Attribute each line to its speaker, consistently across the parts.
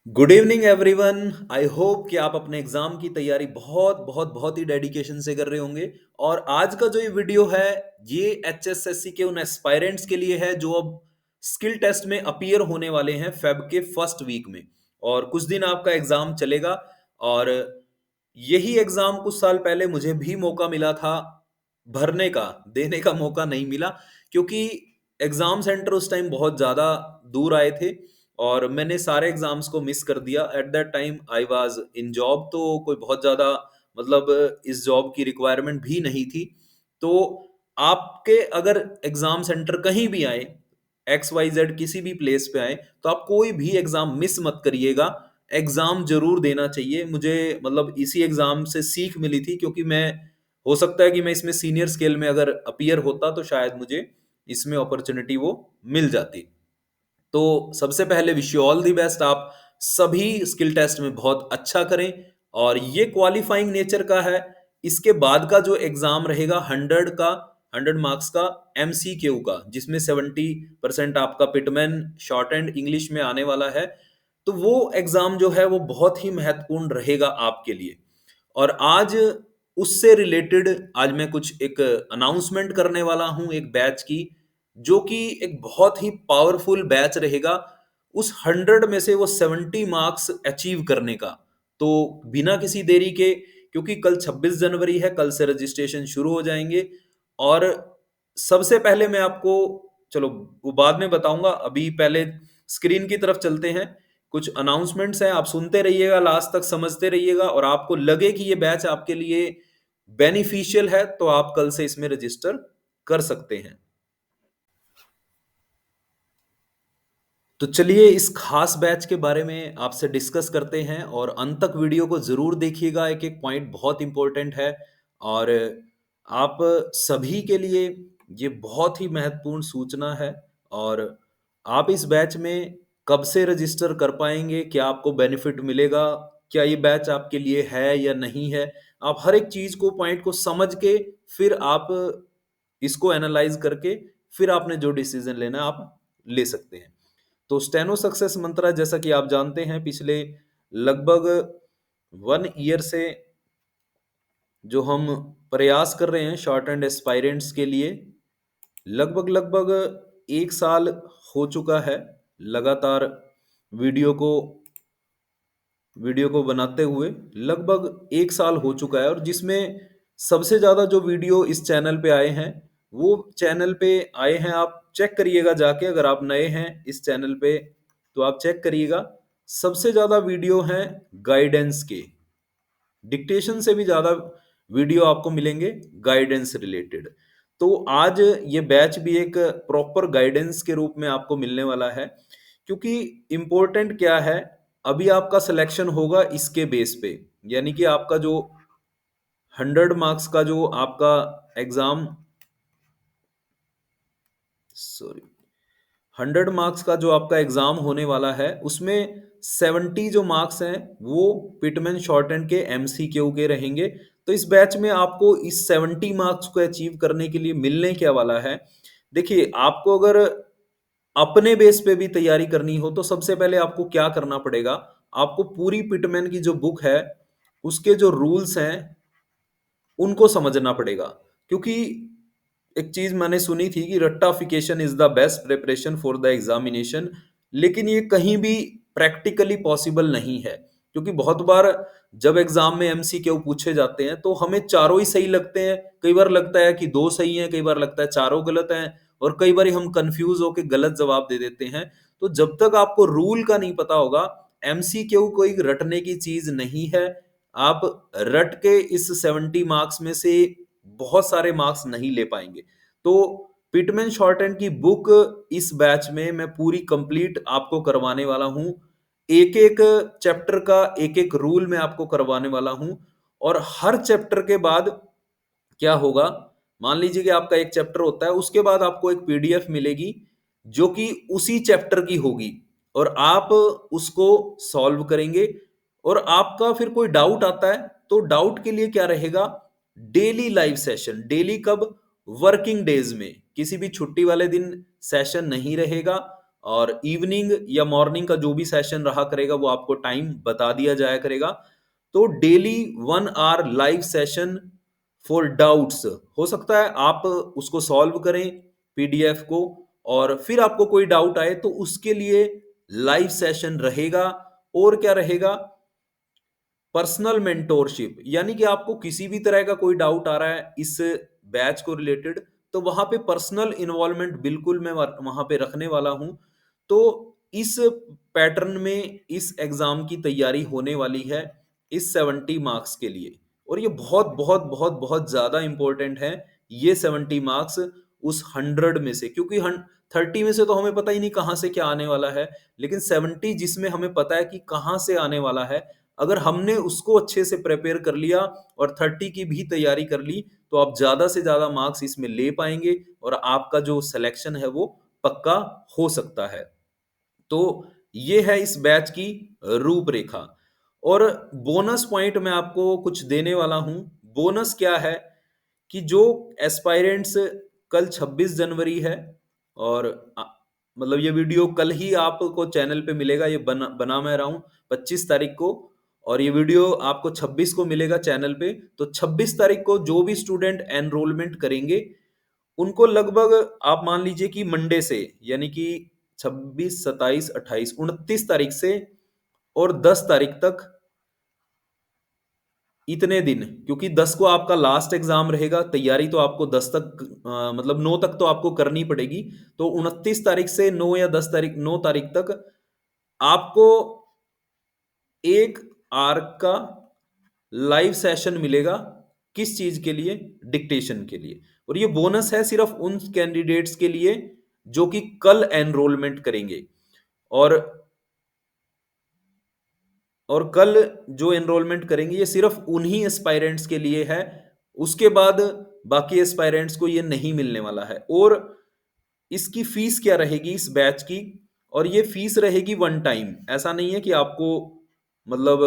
Speaker 1: Good evening everyone. I hope कि आप अपने एग्जाम की तैयारी बहुत बहुत बहुत ही डेडिकेशन से कर रहे होंगे। और आज का जो ये वीडियो है, ये एचएसएससी के उन एस्पायरेंट्स के लिए है जो अब स्किल टेस्ट में अपीयर होने वाले हैं फेब के फर्स्ट वीक में। और कुछ दिन आपका एग्जाम चलेगा। और यही एग्जाम कुछ साल पहले मुझे भी मौका मिला था भरने का, देने का मौका नहीं मिला, क्योंकि एग्जाम सेंटर उस टाइम बहुत ज़्यादा दूर आए थे और मैंने सारे एग्जाम्स को मिस कर दिया। At that time I was in job, तो कोई बहुत ज़्यादा मतलब इस जॉब की रिक्वायरमेंट भी नहीं थी। तो आपके अगर एग्जाम सेंटर कहीं भी आए, एक्स वाई जेड किसी भी प्लेस पे आए, तो आप कोई भी एग्जाम मिस मत करिएगा। एग्जाम जरूर देना चाहिए। मुझे मतलब इसी एग्जाम से सीख मिली थी, क्योंकि मैं, हो सकता है कि मैं इसमें सीनियर स्केल में अगर अपीयर होता तो शायद मुझे इसमें अपॉर्चुनिटी वो मिल जाती। तो सबसे पहले wish you all the best. आप सभी स्किल टेस्ट में बहुत अच्छा करें। और ये क्वालिफाइंग नेचर का है। इसके बाद का जो एग्जाम रहेगा 100 मार्क्स का एमसीक्यू का, जिसमें 70% आपका पिटमैन शॉर्ट एंड इंग्लिश में आने वाला है। तो वो एग्जाम जो है वो बहुत ही महत्वपूर्ण रहेगा आपके लिए। और आज उससे रिलेटेड आज मैं कुछ एक अनाउंसमेंट करने वाला हूं, एक बैच की, जो कि एक बहुत ही पावरफुल बैच रहेगा। उस 100 में से वो 70 मार्क्स अचीव करने का। तो बिना किसी देरी के, क्योंकि कल 26 जनवरी है, कल से रजिस्ट्रेशन शुरू हो जाएंगे। और सबसे पहले मैं आपको, चलो वो बाद में बताऊंगा, अभी पहले स्क्रीन की तरफ चलते हैं। कुछ अनाउंसमेंट्स हैं, आप सुनते रहिएगा, लास्ट तक समझते रहिएगा, और आपको लगे कि ये बैच आपके लिए बेनिफिशियल है तो आप कल से इसमें रजिस्टर कर सकते हैं। तो चलिए इस खास बैच के बारे में आपसे डिस्कस करते हैं, और अंत तक वीडियो को जरूर देखिएगा। एक एक पॉइंट बहुत इंपॉर्टेंट है। और आप सभी के लिए ये बहुत ही महत्वपूर्ण सूचना है। और आप इस बैच में कब से रजिस्टर कर पाएंगे, क्या आपको बेनिफिट मिलेगा, क्या ये बैच आपके लिए है या नहीं है, आप हर एक चीज को, पॉइंट को समझ के फिर आप इसको एनालाइज करके फिर आपने जो डिसीजन लेना है आप ले सकते हैं। तो स्टेनो सक्सेस मंत्रा, जैसा कि आप जानते हैं, पिछले लगभग 1 ईयर से जो हम प्रयास कर रहे हैं शॉर्ट एंड एस्पायरेंट्स के लिए, लगभग लगभग 1 साल हो चुका है लगातार वीडियो को वीडियो को बनाते हुए। लगभग 1 साल हो चुका है, और जिसमें सबसे ज्यादा जो वीडियो इस चैनल पे आए हैं, वो चैनल पे आए हैं, आप चेक करिएगा जाके, अगर आप नए हैं इस चैनल पे तो आप चेक करिएगा। सबसे ज्यादा वीडियो हैं गाइडेंस के, डिक्टेशन से भी ज्यादा वीडियो आपको मिलेंगे गाइडेंस रिलेटेड। तो आज ये बैच भी एक प्रॉपर गाइडेंस के रूप में आपको मिलने वाला है। क्योंकि इम्पोर्टेंट क्या है, अभी आपका सिलेक्शन होगा इसके बेस पे, यानी कि आपका जो 100 मार्क्स का जो आपका एग्जाम, सॉरी, 100 मार्क्स का जो आपका एग्जाम होने वाला है, उसमें 70 जो मार्क्स हैं वो पिटमैन शॉर्टहैंड के एमसीक्यू के रहेंगे। तो इस बैच में आपको इस 70 मार्क्स को अचीव करने के लिए मिलने क्या वाला है। देखिए, आपको अगर अपने बेस पे भी तैयारी करनी हो तो सबसे पहले आपको क्या करना पड़ेगा, आपको पूरी पिटमैन की जो बुक है, उसके जो रूल्स हैं उनको समझना पड़ेगा। क्योंकि एक चीज मैंने सुनी थी कि रट्टाफिकेशन is the best preparation for the examination, लेकिन ये कहीं भी प्रैक्टिकली पॉसिबल नहीं है। क्योंकि बहुत बार जब एग्जाम में एमसीक्यू पूछे जाते हैं तो हमें चारों ही सही लगते हैं, कई बार लगता है कि दो सही हैं, कई बार लगता है चारों गलत हैं, और कई बार हम कंफ्यूज होकर गलत जवाब दे देते हैं। तो जब तक आपको रूल का नहीं पता होगा, एमसीक्यू कोई रटने की चीज नहीं है। आप रट के इस 70 मार्क्स में से बहुत सारे मार्क्स नहीं ले पाएंगे। तो पिटमैन शॉर्टहैंड की बुक इस बैच में मैं पूरी कंप्लीट आपको करवाने वाला हूं। एक एक चैप्टर का एक एक रूल मैं आपको करवाने वाला हूं। और हर चैप्टर के बाद क्या होगा, मान लीजिए कि आपका एक चैप्टर होता है, उसके बाद आपको एक पीडीएफ मिलेगी जो कि उसी चैप्टर की होगी, और आप उसको सॉल्व करेंगे। और आपका फिर कोई डाउट आता है तो डाउट के लिए क्या रहेगा, डेली लाइव सेशन। डेली कब, वर्किंग डेज में, किसी भी छुट्टी वाले दिन सेशन नहीं रहेगा। और इवनिंग या मॉर्निंग का जो भी सेशन रहा करेगा वो आपको टाइम बता दिया जाया करेगा। तो daily 1 hour live session for doubts, हो सकता है आप उसको सॉल्व करें पीडीएफ को, और फिर आपको कोई डाउट आए तो उसके लिए लाइव सेशन रहेगा। और क्या रहेगा, पर्सनल मेंटोरशिप, यानी कि आपको किसी भी तरह का कोई डाउट आ रहा है इस बैच को रिलेटेड, तो वहां पे पर्सनल इन्वॉल्वमेंट बिल्कुल मैं वहां पे रखने वाला हूं। तो इस पैटर्न में इस एग्जाम की तैयारी होने वाली है इस 70 मार्क्स के लिए। और ये बहुत बहुत बहुत बहुत ज्यादा इंपॉर्टेंट है, ये 70 मार्क्स उस 100 में से, क्योंकि 30 में से तो हमें पता ही नहीं कहाँ से क्या आने वाला है, लेकिन 70 जिसमें हमें पता है कि कहाँ से आने वाला है, अगर हमने उसको अच्छे से प्रिपेयर कर लिया और 30 की भी तैयारी कर ली, तो आप ज्यादा से ज्यादा मार्क्स इसमें ले पाएंगे और आपका जो सिलेक्शन है वो पक्का हो सकता है। तो ये है इस बैच की रूपरेखा। और बोनस पॉइंट मैं आपको कुछ देने वाला हूं। बोनस क्या है कि जो एस्पायरेंट्स, कल 26 जनवरी है, और मतलब ये वीडियो कल ही आपको चैनल पे मिलेगा, ये बना मैं रहा हूं 25 तारीख को, और ये वीडियो आपको 26 को मिलेगा चैनल पे। तो 26 तारीख को जो भी स्टूडेंट एनरोलमेंट करेंगे उनको लगभग आप मान लीजिए कि मंडे से, यानी कि 26, 27, 28, 29 तारीख से और 10 तारीख तक, इतने दिन, क्योंकि 10 को आपका लास्ट एग्जाम रहेगा, तैयारी तो आपको 10 तक मतलब 9 तक तो आपको करनी पड़ेगी। तो 29 तारीख से 9 या 10 तारीख, 9 तारीख तक आपको एक आर का लाइव सेशन मिलेगा। किस चीज के लिए? डिक्टेशन के लिए। और ये बोनस है सिर्फ उन कैंडिडेट्स के लिए जो कि कल एनरोलमेंट करेंगे। और कल जो एनरोलमेंट करेंगे ये सिर्फ उन्हीं एस्पायरेंट्स के लिए है, उसके बाद बाकी एस्पायरेंट्स को ये नहीं मिलने वाला है। और इसकी फीस क्या रहेगी इस बैच की? और ये फीस रहेगी वन टाइम, ऐसा नहीं है कि आपको मतलब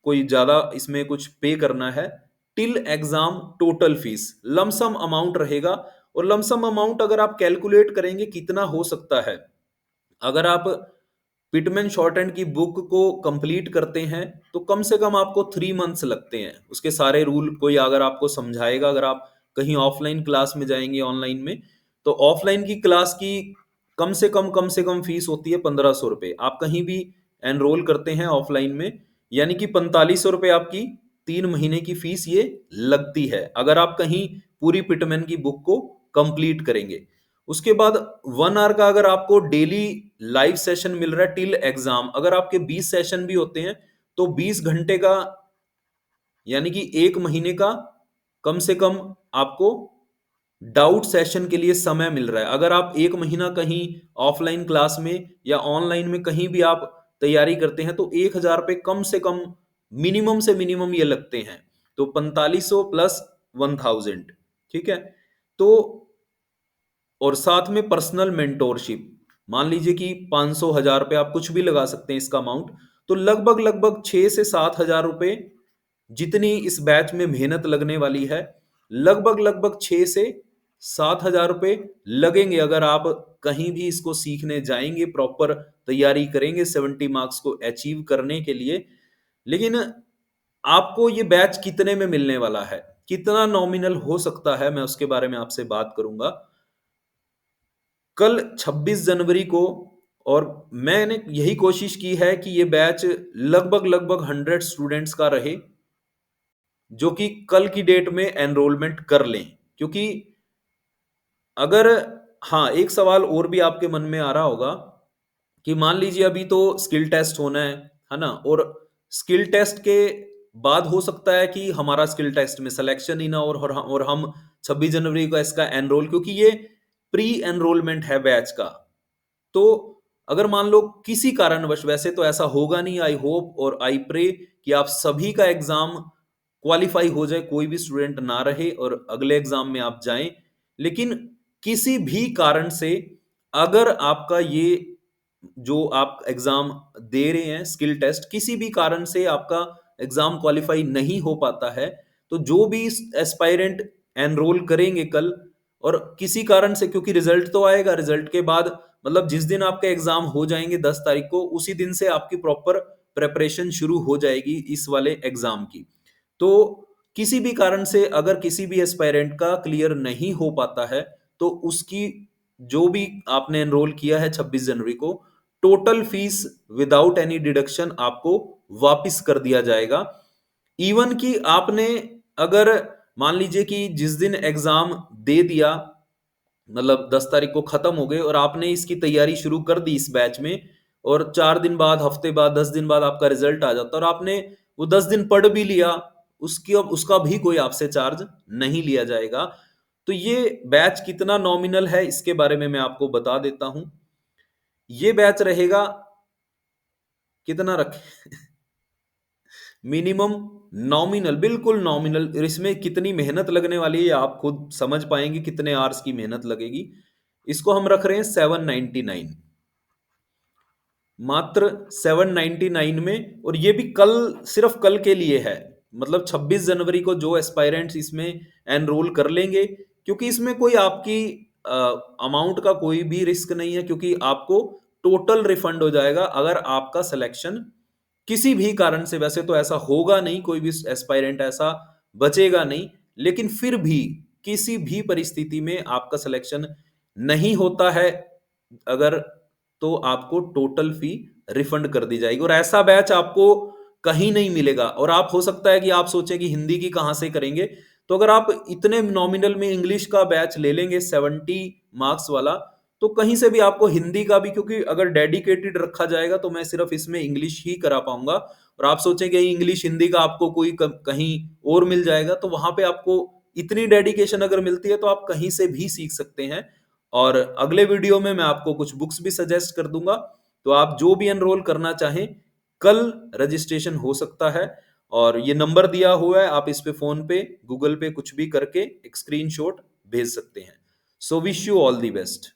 Speaker 1: कोई ज्यादा इसमें कुछ पे करना है। Till exam total fees lump sum amount रहेगा। और लमसम अमाउंट अगर आप कैलकुलेट करेंगे कितना हो सकता है, अगर आप पिटमैन शॉर्ट हैंड की बुक को कंप्लीट करते हैं तो कम से कम आपको 3 मंथ्स लगते हैं। उसके सारे रूल कोई अगर आपको समझाएगा, अगर आप कहीं ऑफलाइन क्लास में जाएंगे ऑनलाइन में, तो ऑफलाइन की क्लास की कम से कम फीस होती है 1500 रुपये। आप कहीं भी एनरोल करते हैं ऑफलाइन में, यानी कि 4500 रुपये आपकी 3 महीने की फीस ये लगती है, अगर आप कहीं पूरी पिटमैन की बुक को कंप्लीट करेंगे। उसके बाद 1 आवर का अगर आपको डेली लाइव सेशन मिल रहा है टिल एग्जाम, अगर आपके 20 सेशन भी होते हैं तो 20 घंटे का, यानी कि 1 महीने का कम से कम आपको डाउट सेशन के लिए समय मिल रहा है। अगर आप 1 महीना कहीं ऑफलाइन क्लास में या ऑनलाइन में कहीं भी आप तैयारी करते हैं तो 1000 रुपये कम से कम मिनिमम से मिनिमम ये लगते हैं। तो 4500 प्लस 1000, ठीक है। तो और साथ में पर्सनल मेंटोरशिप, मान लीजिए कि 500, 1000 रुपये आप कुछ भी लगा सकते हैं इसका अमाउंट, तो लगभग लगभग 6 से 7 हजार रुपये जितनी इस बैच में मेहनत लगने वाली है, लगभग लगभग 6 से 7 हजार रुपये लगेंगे अगर आप कहीं भी इसको सीखने जाएंगे, प्रॉपर तैयारी करेंगे 70 मार्क्स को अचीव करने के लिए। लेकिन आपको ये बैच कितने में मिलने वाला है, कितना नॉमिनल हो सकता है, मैं उसके बारे में आपसे बात करूंगा कल 26 जनवरी को। और मैंने यही कोशिश की है कि ये बैच लगभग लगभग 100 स्टूडेंट्स का रहे जो कि कल की डेट में एनरोलमेंट कर लें। क्योंकि अगर, हाँ, एक सवाल और भी आपके मन में आ रहा होगा कि मान लीजिए अभी तो स्किल टेस्ट होना है ना, और स्किल टेस्ट के बाद हो सकता है कि हमारा स्किल टेस्ट में सिलेक्शन ही ना हो, और हम 26 जनवरी को इसका एनरोल, क्योंकि ये प्री एनरोलमेंट है बैच का। तो अगर मान लो किसी कारणवश, वैसे तो ऐसा होगा नहीं, आई होप और आई प्रे कि आप सभी का एग्जाम क्वालिफाई हो जाए, कोई भी स्टूडेंट ना रहे और अगले एग्जाम में आप जाएं। लेकिन किसी भी कारण से अगर आपका ये जो आप एग्जाम दे रहे हैं स्किल टेस्ट, किसी भी कारण से आपका एग्जाम क्वालिफाई नहीं हो पाता है, तो जो भी एस्पायरेंट एनरोल करेंगे कल, और किसी कारण से, क्योंकि रिजल्ट तो आएगा, रिजल्ट के बाद मतलब जिस दिन आपके एग्जाम हो जाएंगे 10 तारीख को, उसी दिन से आपकी प्रॉपर प्रेपरेशन शुरू हो जाएगी इस वाले एग्जाम की। तो किसी भी कारण से अगर किसी भी एस्पायरेंट का क्लियर नहीं हो पाता है, तो उसकी जो भी आपने एनरोल किया है 26 जनवरी को, total fees without any deduction आपको वापस कर दिया जाएगा। इवन कि आपने अगर मान लीजिए कि जिस दिन एग्जाम दे दिया, मतलब 10 तारीख को खत्म हो गए और आपने इसकी तैयारी शुरू कर दी इस बैच में, और 4 दिन बाद, हफ्ते बाद, 10 दिन बाद आपका रिजल्ट आ जाता और आपने वो 10 दिन पढ़ भी लिया, उसकी उसका भी कोई आपसे चार्ज नहीं लिया जाएगा। तो ये बैच कितना नॉमिनल है इसके बारे में मैं आपको बता देता हूं। ये बैच रहेगा, कितना रखें मिनिमम नॉमिनल, बिल्कुल नॉमिनल। इसमें कितनी मेहनत लगने वाली है आप खुद समझ पाएंगे, कितने आवर्स की मेहनत लगेगी। इसको हम रख रहे हैं 799, मात्र 799 में। और ये भी कल, सिर्फ कल के लिए है, मतलब 26 जनवरी को जो एस्पायरेंट्स इसमें एनरोल कर लेंगे, क्योंकि इसमें कोई आपकी अमाउंट का कोई भी रिस्क नहीं है, क्योंकि आपको टोटल रिफंड हो जाएगा अगर आपका सिलेक्शन किसी भी कारण से, वैसे तो ऐसा होगा नहीं, कोई भी एस्पायरेंट ऐसा बचेगा नहीं, लेकिन फिर भी किसी भी परिस्थिति में आपका सिलेक्शन नहीं होता है अगर, तो आपको टोटल फी रिफंड कर दी जाएगी। और ऐसा बैच आपको कहीं नहीं मिलेगा। और आप, हो सकता है कि आप सोचें कि हिंदी की कहां से करेंगे, तो अगर आप इतने नॉमिनल में इंग्लिश का बैच ले लेंगे 70 मार्क्स वाला, तो कहीं से भी आपको हिंदी का भी, क्योंकि अगर डेडिकेटेड रखा जाएगा तो मैं सिर्फ इसमें इंग्लिश ही करा पाऊंगा। और आप सोचेंगे इंग्लिश हिंदी का आपको कोई कहीं और मिल जाएगा, तो वहां पे आपको इतनी डेडिकेशन अगर मिलती है तो आप कहीं से भी सीख सकते हैं। और अगले वीडियो में मैं आपको कुछ बुक्स भी सजेस्ट कर दूंगा, तो आप जो भी एनरोल करना चाहें, कल रजिस्ट्रेशन हो सकता है। और ये नंबर दिया हुआ है, आप इस पे फोन पे, गूगल पे कुछ भी करके एक स्क्रीनशॉट भेज सकते हैं। So wish you all the best.